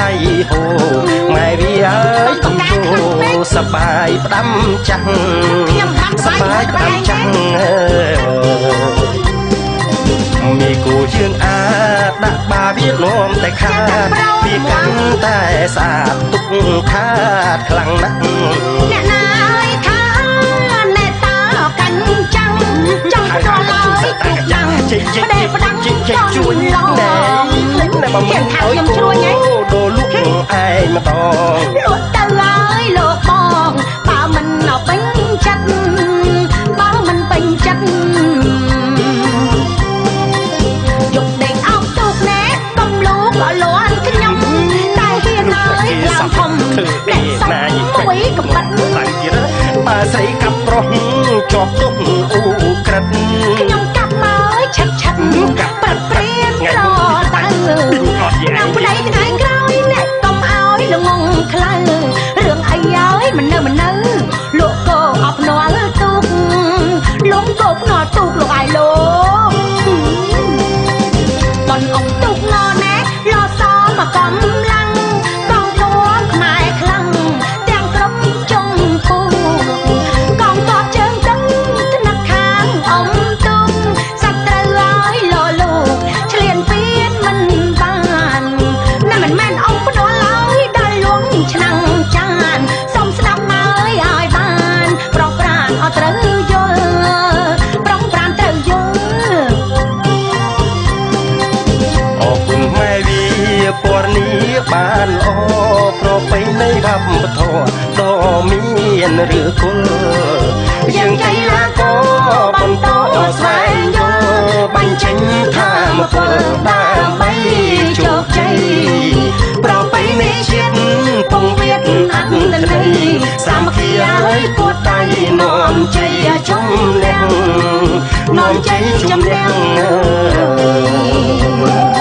ៃហូម៉ែវាអើយទុំគូសបាយផ្ដាំចាំងសបាយផ្ដាំចាំងមីគូយើងអាចដាក់បាវានោមតែខាតពីកាន់តែស្អាតទុកខាតខ្លាំងណាស់អ្នកណាអើយថាអ្នកតើកាញ់ចាំងចង់ផ្ដល់ឲ្យទុកចាំងផ្ដែផ្ដាំជួយឡងតែបើមិនឲ្យខ្ញុំជួយហ៎ដូរលក់ឯងម្ដងលក់ទៅហើយលោកបងបើមិនเอาពេញចិត្តបើមិនពេញចិត្តយកដេកអោបទូកណែកុំលោកក៏លន់ខ្ញុំតែហ៊ានហើយឡើងធំអ្នកសំមួយកំបិតតែទៀតបើស្រីកាប់ប្រុសជាប់ទុកអ៊ូក្រិតខ្ញុំកាប់មកឆាត់ឆាត់ប្រត់ព្រៀនរតើដល់ប្តីថ្ងៃក្រោយអ្នកកុំឲ្យល្ងងខ្លៅរឿងអីហើយមិននៅលោកកោអបភ្នាល់ទូកលោកកោភ្នាល់ទូកលោកអាយលោកបនអុកទូកណណែលសមកកំឡាំងកងទ័ពខ្មែរខ្លាំងទាំងក្រុមជុំពូកងទ័ពជើងទឹកថ្នាក់ខាងអ៊ំទូកសត្រូវឲ្យលលោកឆ្លៀនពៀនមិនបានណាមិនមែនអ៊ំផ្ដួលឲ្យដល់លងឆ្នាំងចានសុំស្ដាប់មកឲ្យបានប្រងប្រានអត់ត្រូវយល់ប្រងប្រានត្រូវយល់អរគុណម៉ែវាពណ៌នេះបានល្អប្រពៃណីវប្បធម៌ដ៏មានឫសគល់យើងកីឡាករបន្តស្វែងយល់បញ្ចេញថាមពលដើម្បីជោគជ័យប្រពៃណីជាតិពងវៀតអត្តន័យសាមគ្គីឲ្យពួតដៃនាំជ័យជំនះនាំជ័យជំនះ